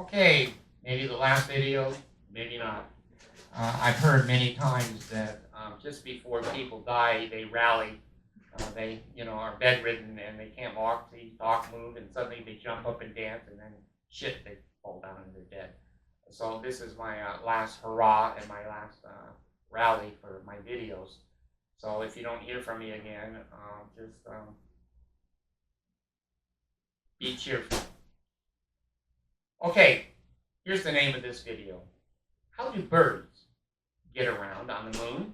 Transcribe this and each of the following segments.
Okay, maybe the last video, maybe not. I've heard many times that just before people die, they rally. They, are bedridden and they can't walk, see, talk, move, and suddenly they jump up and dance, and then shit, they fall down and they're dead. So this is my last hurrah and my last rally for my videos. So if you don't hear from me again, just be cheerful. Okay, here's the name of this video. How do birds get around on the moon?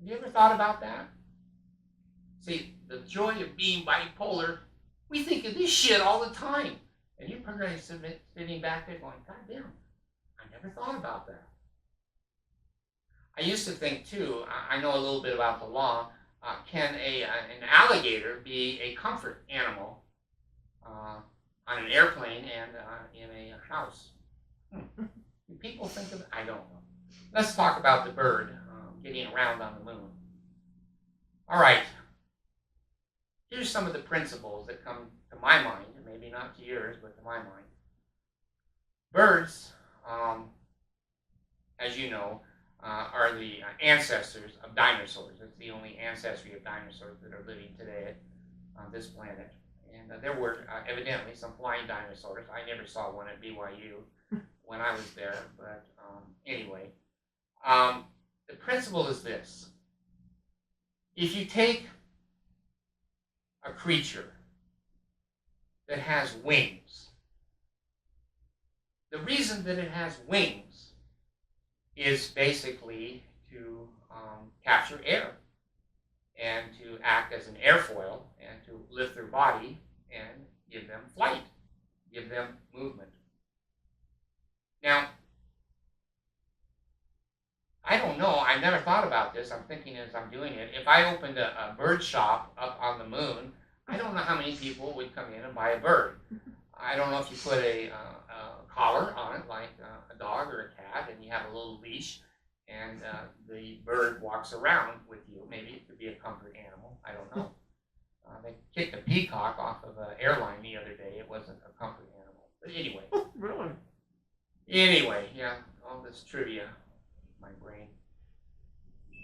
Have you ever thought about that? See, the joy of being bipolar, we think of this shit all the time. And you're probably sitting back there going, God damn, I never thought about that. I used to think too, I know a little bit about the law, can an alligator be a comfort animal on an airplane and in a house? Do people think of it? I don't know. Let's talk about the bird getting around on the moon. All right. Here's some of the principles that come to my mind, maybe not to yours, but to my mind. Birds, as you know, are the ancestors of dinosaurs. It's the only ancestry of dinosaurs that are living today on this planet. And there were evidently some flying dinosaurs. I never saw one at BYU when I was there, but anyway. The principle is this. If you take a creature that has wings, the reason that it has wings is basically to capture air and to act as an airfoil and to lift their body and give them flight, give them movement. Now, I don't know, I never thought about this, I'm thinking as I'm doing it, if I opened a bird shop up on the moon, I don't know how many people would come in and buy a bird. I don't know if you put a collar on it like a dog or a cat and you have a little leash and the bird walks around with you. Maybe it could be a comfort animal, I don't know. They kicked a peacock off of an airline the other day, it wasn't a comfort animal. But anyway. Really? Anyway, yeah, all this trivia. My brain.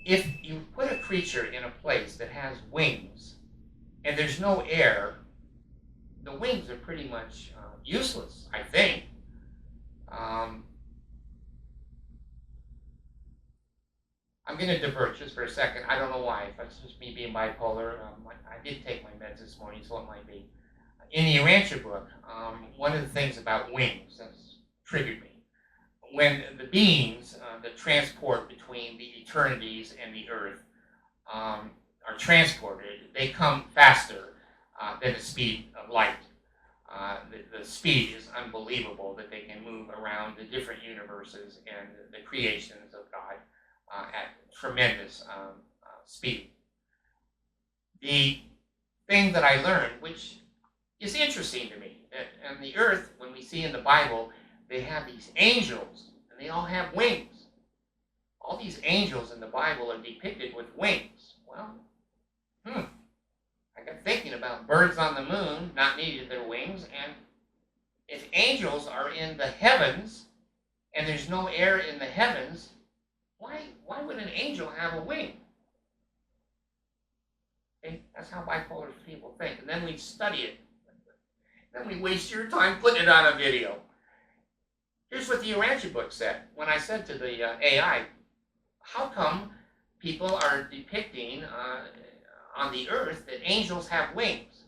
If you put a creature in a place that has wings and there's no air, the wings are pretty much useless, I think. I'm going to divert just for a second. I don't know why. If it's just me being bipolar, I did take my meds this morning, so it might be. In the Urantia book, one of the things about wings that's triggered me. When the beings that transport between the eternities and the earth are transported, they come faster than the speed of light. The speed is unbelievable that they can move around the different universes and the creations of God at tremendous speed. The thing that I learned, which is interesting to me, on the earth, when we see in the Bible, they have these angels, and they all have wings. All these angels in the Bible are depicted with wings. Well, I got thinking about birds on the moon not needing their wings, and if angels are in the heavens, and there's no air in the heavens, why would an angel have a wing? Okay, that's how bipolar people think. And then we study it. Then we waste your time putting it on a video. Here's what the Urantia book said. When I said to the AI, how come people are depicting on the earth that angels have wings?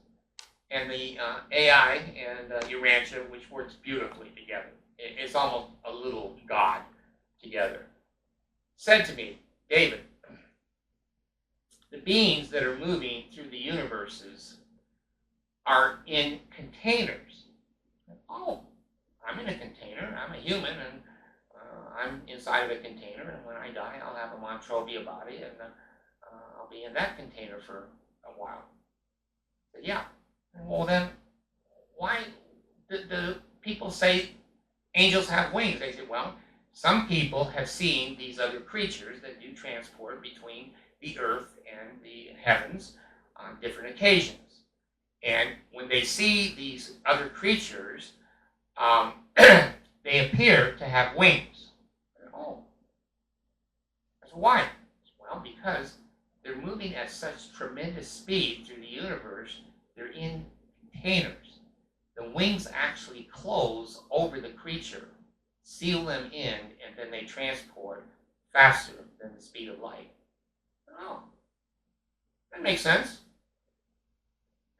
And the AI and Urantia, which works beautifully together, it's almost a little god together, said to me, David, the beings that are moving through the universes are in containers. Oh, I'm in a container, I'm a human, and I'm inside of a container, and when I die, I'll have a Monrovia body, and I'll be in that container for a while. But yeah, well then, why do people say angels have wings? They say, well, some people have seen these other creatures that do transport between the earth and the heavens on different occasions. And when they see these other creatures, they appear to have wings. Oh, that's why. Well, because they're moving at such tremendous speed through the universe, they're in containers. The wings actually close over the creature, seal them in, and then they transport faster than the speed of light. Oh, that makes sense.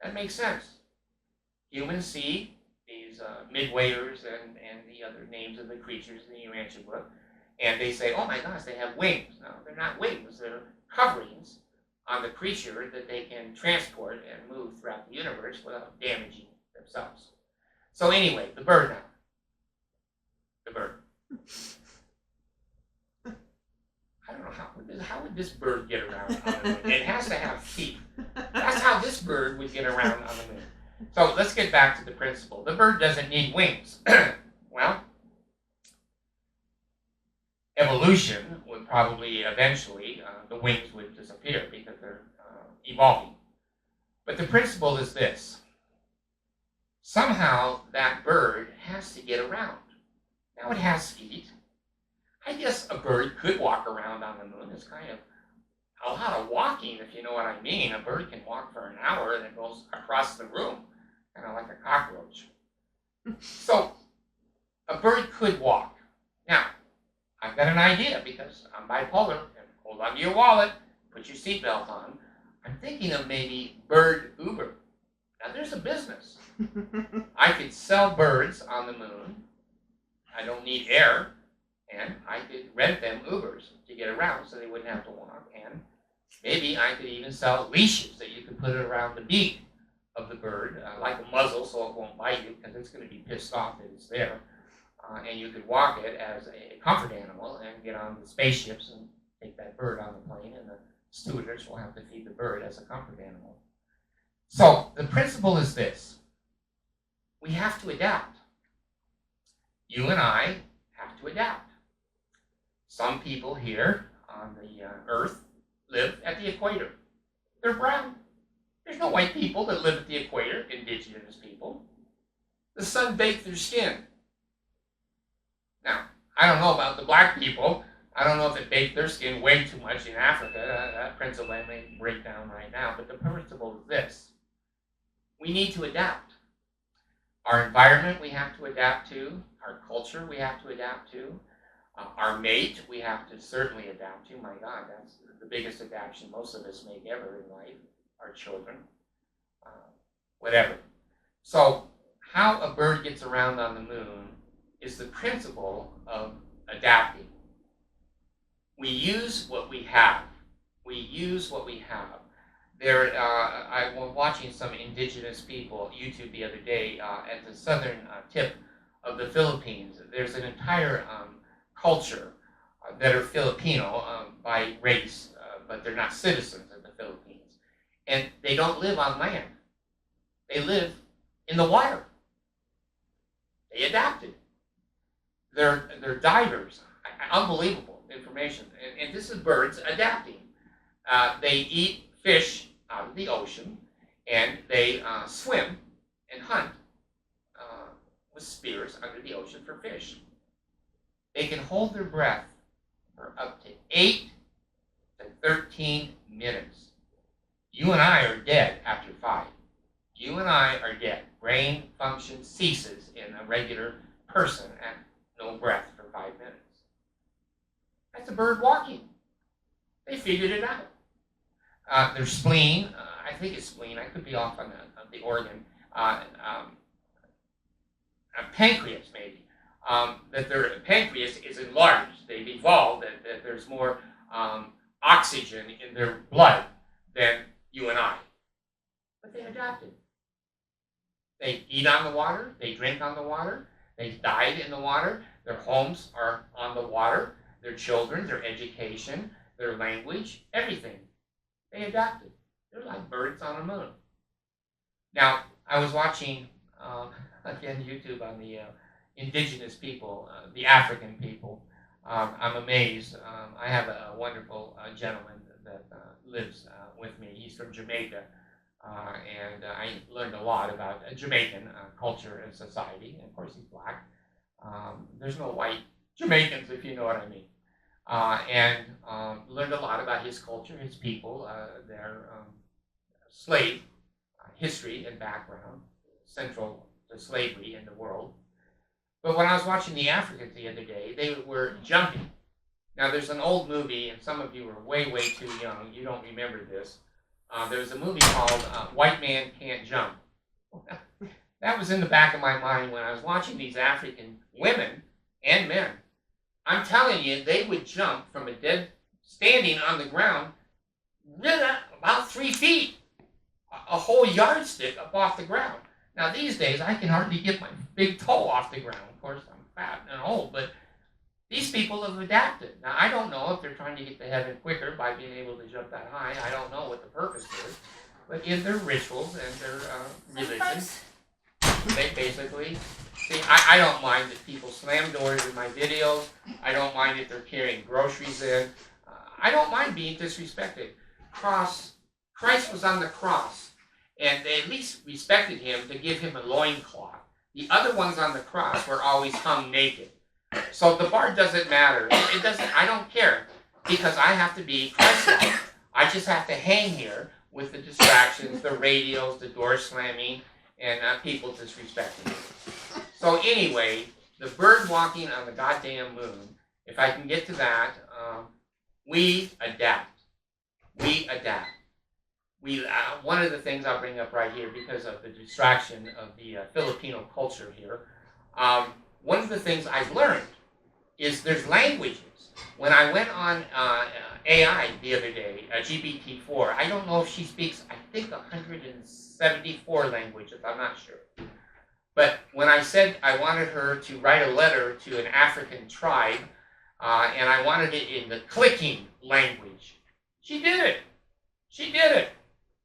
That makes sense. Humans see these midwayers and the other names of the creatures in the Urantia book, and they say, oh my gosh, they have wings. No, they're not wings. They're coverings on the creature that they can transport and move throughout the universe without damaging themselves. So anyway, the bird now. The bird. I don't know, how would this bird get around on the moon? It has to have teeth. That's how this bird would get around on the moon. So let's get back to the principle. The bird doesn't need wings. Well, evolution would probably eventually, the wings would disappear because they're evolving. But the principle is this. Somehow that bird has to get around. Now it has feet. I guess a bird could walk around on the moon. It's kind of a lot of walking, if you know what I mean. A bird can walk for an hour and it goes across the room, kind of like a cockroach. So a bird could walk. Now, I've got an idea because I'm bipolar. And hold on to your wallet, put your seatbelt on. I'm thinking of maybe bird Uber. Now there's a business. I could sell birds on the moon. I don't need air. And I could rent them Ubers to get around so they wouldn't have to walk. And maybe I could even sell leashes that you could put around the beak of the bird, like a muzzle so it won't bite you because it's going to be pissed off that it's there. And you could walk it as a comfort animal and get on the spaceships and take that bird on the plane, and the stewardess will have to feed the bird as a comfort animal. So the principle is this. We have to adapt. You and I have to adapt. Some people here on the earth live at the equator. They're brown. There's no white people that live at the equator, indigenous people. The sun baked their skin. Now, I don't know about the black people. I don't know if it baked their skin way too much in Africa. That principle I may break down right now, but the principle is this. We need to adapt. Our environment we have to adapt to. Our culture we have to adapt to. Our mate, we have to certainly adapt to. My God, that's the biggest adaptation most of us make ever in life. Our children, whatever. So, how a bird gets around on the moon is the principle of adapting. We use what we have. We use what we have. I was watching some indigenous people YouTube the other day at the southern tip of the Philippines. There's an entire culture that are Filipino by race, but they're not citizens of the Philippines. And they don't live on land. They live in the water. They adapted. They're divers. Unbelievable information. And this is birds adapting. They eat fish out of the ocean, and they swim and hunt with spears under the ocean for fish. They can hold their breath for up to 8 to 13 minutes. You and I are dead after 5. You and I are dead. Brain function ceases in a regular person at no breath for 5 minutes. That's a bird walking. They figured it out. Their spleen, I think it's spleen, I could be off on the organ, pancreas maybe, that their pancreas is enlarged. They've evolved, that there's more oxygen in their blood than you and I. But they adapted. They eat on the water, they drink on the water, they died in the water, their homes are on the water, their children, their education, their language, everything. They adapted. They're like birds on the moon. Now, I was watching, again, YouTube on the indigenous people, the African people. I'm amazed. I have a wonderful gentleman that lives with me. He's from Jamaica. and I learned a lot about Jamaican culture and society. And of course, he's black. There's no white Jamaicans, if you know what I mean. And learned a lot about his culture, his people, their slave history and background, central to slavery in the world. But when I was watching the Africans the other day, they were jumping. Now, there's an old movie, and some of you are way, way too young. You don't remember this. There was a movie called White Man Can't Jump. That was in the back of my mind when I was watching these African women and men. I'm telling you, they would jump from a dead, standing on the ground, about 3 feet, a whole yardstick up off the ground. Now, these days, I can hardly get my big toe off the ground. Of course, I'm fat and old, but these people have adapted. Now, I don't know if they're trying to get to heaven quicker by being able to jump that high. I don't know what the purpose is. But in their rituals and their religion, they basically, see, I don't mind that people slam doors in my videos. I don't mind if they're carrying groceries in. I don't mind being disrespected. Christ was on the cross, and they at least respected him to give him a loincloth. The other ones on the cross were always hung naked. So the bar doesn't matter. It doesn't. I don't care, because I have to be Christ-like. I just have to hang here with the distractions, the radios, the door slamming, and people disrespecting me. So anyway, the bird walking on the goddamn moon. If I can get to that, we adapt. We adapt. One of the things I'll bring up right here, because of the distraction of the Filipino culture here. One of the things I've learned is there's languages. When I went on AI the other day, GPT-4, I don't know if she speaks, I think 174 languages, I'm not sure. But when I said I wanted her to write a letter to an African tribe, and I wanted it in the clicking language, she did it. She did it.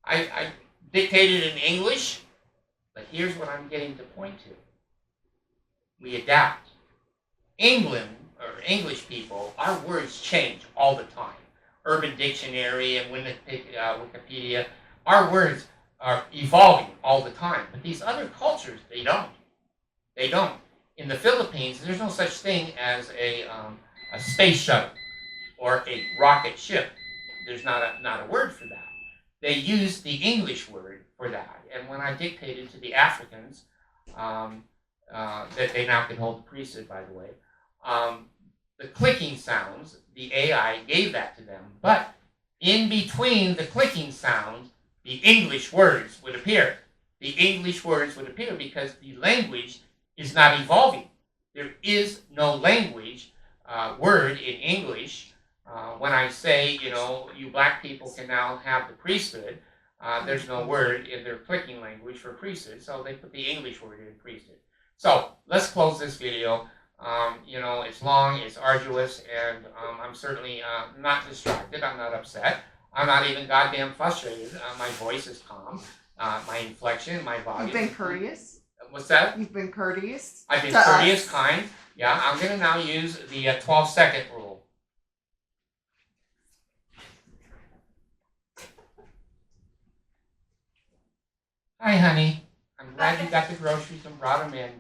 I dictated in English, but here's what I'm getting to point to. We adapt. England, or English people, our words change all the time. Urban Dictionary and Wikipedia, our words are evolving all the time. But these other cultures, they don't. They don't. In the Philippines, there's no such thing as a space shuttle or a rocket ship. There's not a word for that. They use the English word for that. And when I dictated to the Africans, that they now can hold the priesthood, by the way, the clicking sounds, the AI gave that to them. But in between the clicking sounds, the English words would appear. The English words would appear because the language is not evolving. There is no language word in English. When I say, you black people can now have the priesthood, there's no word in their clicking language for priesthood, so they put the English word in priesthood. So let's close this video. It's long, it's arduous, and I'm certainly not distracted. I'm not upset. I'm not even goddamn frustrated. My voice is calm. My inflection, my volume. You've been courteous. What's that? You've been courteous. I've been courteous, kind. Yeah, I'm going to now use the 12-second rule. Hi, honey. I'm glad you got the groceries and brought them in.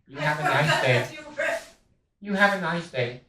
You have a nice day. You have a nice day.